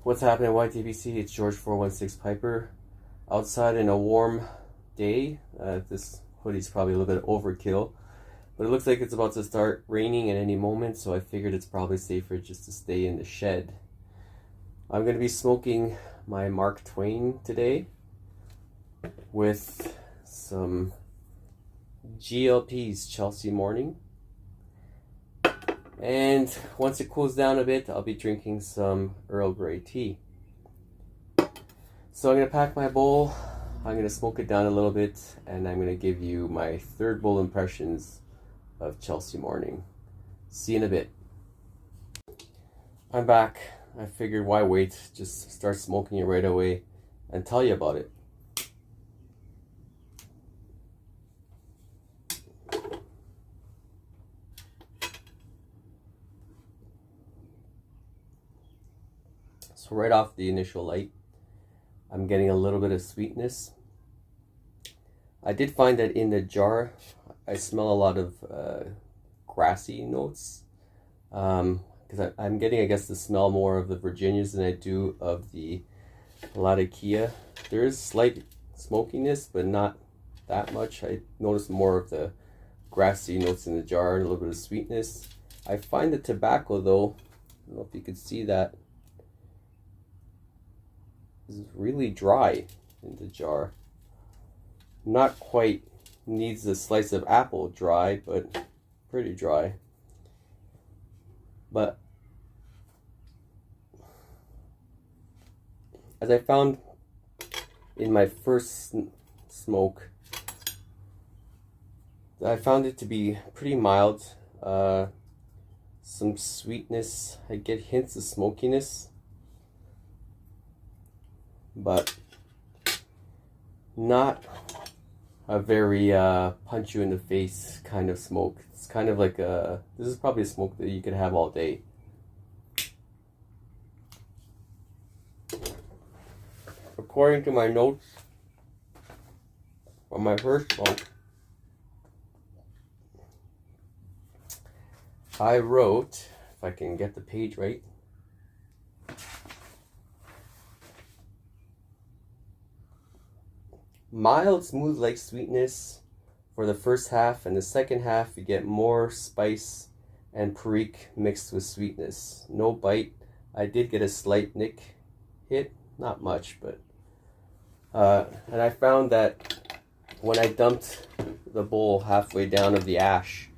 What's happening, YTBC? It's George 416 Piper. Outside in a warm day. This hoodie's probably a little bit overkill, but it looks like it's about to start raining at any moment, so I figured it's probably safer just to stay in the shed. I'm going to be smoking my Mark Twain today with some GL Pease Chelsea Morning. And once it cools down a bit, I'll be drinking some Earl Grey tea. So I'm going to pack my bowl, I'm going to smoke it down a little bit, and I'm going to give you my third bowl impressions of Chelsea Morning. See you in a bit. I'm back. I figured why wait, just start smoking it right away and tell you about it. So right off the initial light, I'm getting a little bit of sweetness. I did find that in the jar, I smell a lot of grassy notes. Because I'm getting, I guess, the smell more of the Virginias than I do of the Latakia. There is slight smokiness, but not that much. I noticed more of the grassy notes in the jar and a little bit of sweetness. I find the tobacco, though, I don't know if you could see that, is really dry in the jar. Not quite needs a slice of apple dry, but pretty dry. But as I found in my first smoke, I found it to be pretty mild. Some sweetness. I get hints of smokiness, but not a very punch you in the face kind of smoke. It's kind of like this is probably a smoke that you could have all day. According to my notes from my first smoke, I wrote, if I can get the page right, mild, smooth like sweetness for the first half, and the second half you get more spice and perique mixed with sweetness. No bite. I did get a slight nick hit, not much, but and I found that when I dumped the bowl halfway down of the ash,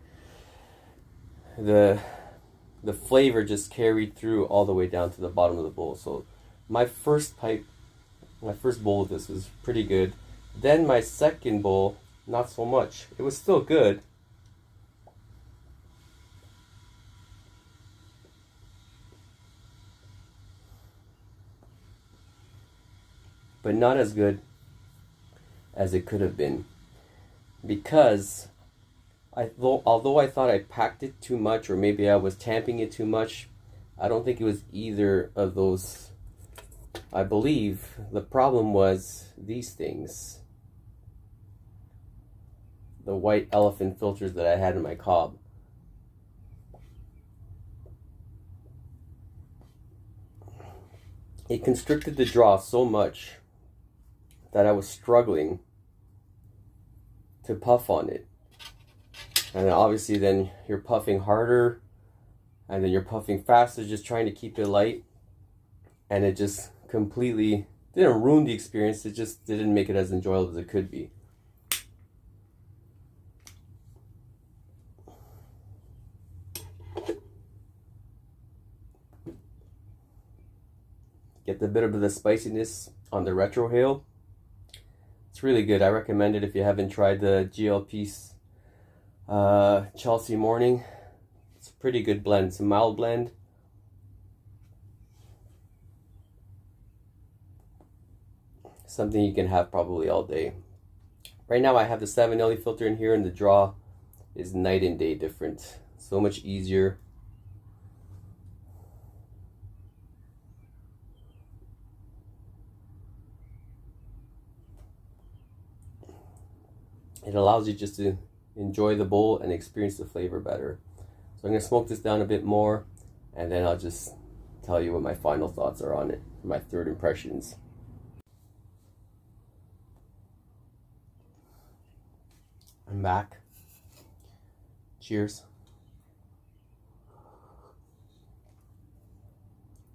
the flavor just carried through all the way down to the bottom of the bowl. So my first bowl of this was pretty good. Then my second bowl, not so much. It was still good, but not as good as it could have been, because although I thought I packed it too much, or maybe I was tamping it too much, I don't think it was either of those. I believe the problem was these things. The white elephant filters that I had in my cob. It constricted the draw so much that I was struggling to puff on it. And obviously then you're puffing harder, and then you're puffing faster, just trying to keep it light. And it just completely didn't ruin the experience, it just didn't make it as enjoyable as it could be. Get the bit of the spiciness on the retrohale. It's really good. I recommend it if you haven't tried the GL Pease Chelsea Morning. It's a pretty good blend. It's a mild blend. Something you can have probably all day. Right now I have the 7LE filter in here, and the draw is night and day different. So much easier. It allows you just to enjoy the bowl and experience the flavor better. So I'm going to smoke this down a bit more, and then I'll just tell you what my final thoughts are on it, my third impressions. I'm back. Cheers.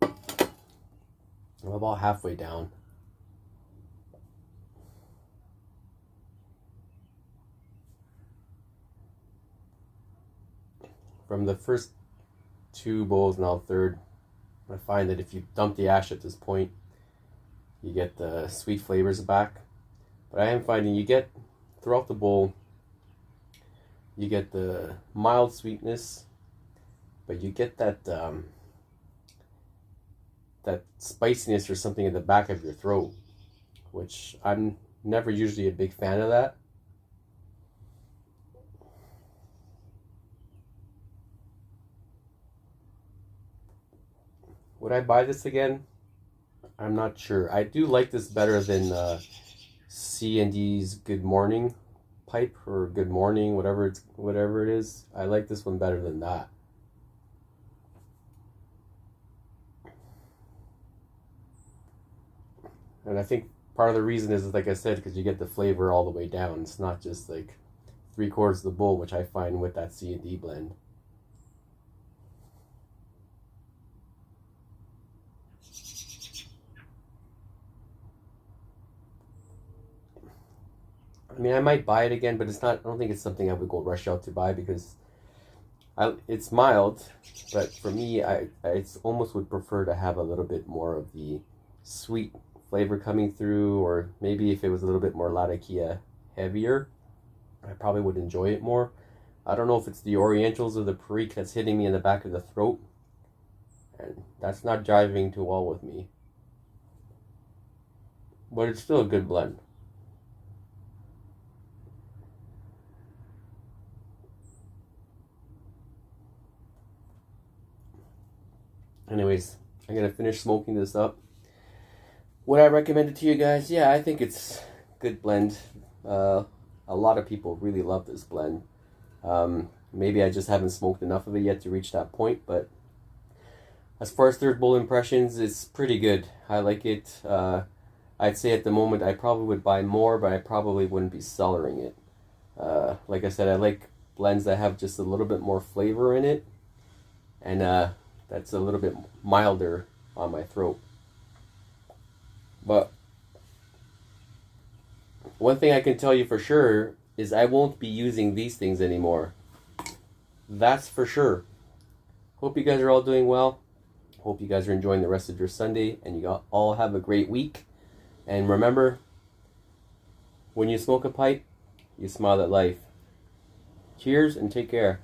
I'm about halfway down. From the first two bowls, now third, I find that if you dump the ash at this point, you get the sweet flavors back. But I am finding you get, throughout the bowl, you get the mild sweetness, but you get that that spiciness or something in the back of your throat, which I'm never usually a big fan of that. Would I buy this again? I'm not sure. I do like this better than C&D's Good Morning pipe, or Good Morning, whatever it is. I like this one better than that. And I think part of the reason is, like I said, because you get the flavor all the way down. It's not just like 3/4 of the bowl, which I find with that C&D blend. I mean, I might buy it again, but it's not. I don't think it's something I would go rush out to buy, because it's mild, but for me, I almost would prefer to have a little bit more of the sweet flavor coming through, or maybe if it was a little bit more Latakia heavier, I probably would enjoy it more. I don't know if it's the Orientals or the Perique that's hitting me in the back of the throat, and that's not jiving too well with me. But it's still a good blend. Anyways, I'm gonna finish smoking this up. Would I recommend it to you guys? Yeah, I think it's a good blend. A lot of people really love this blend. Maybe I just haven't smoked enough of it yet to reach that point, but as far as third bowl impressions, it's pretty good. I like it. I'd say at the moment I probably would buy more, but I probably wouldn't be cellaring it. Like I said, I like blends that have just a little bit more flavor in it, and that's a little bit milder on my throat. But one thing I can tell you for sure is I won't be using these things anymore. That's for sure. Hope you guys are all doing well. Hope you guys are enjoying the rest of your Sunday, and you all have a great week. And remember, when you smoke a pipe, you smile at life. Cheers and take care.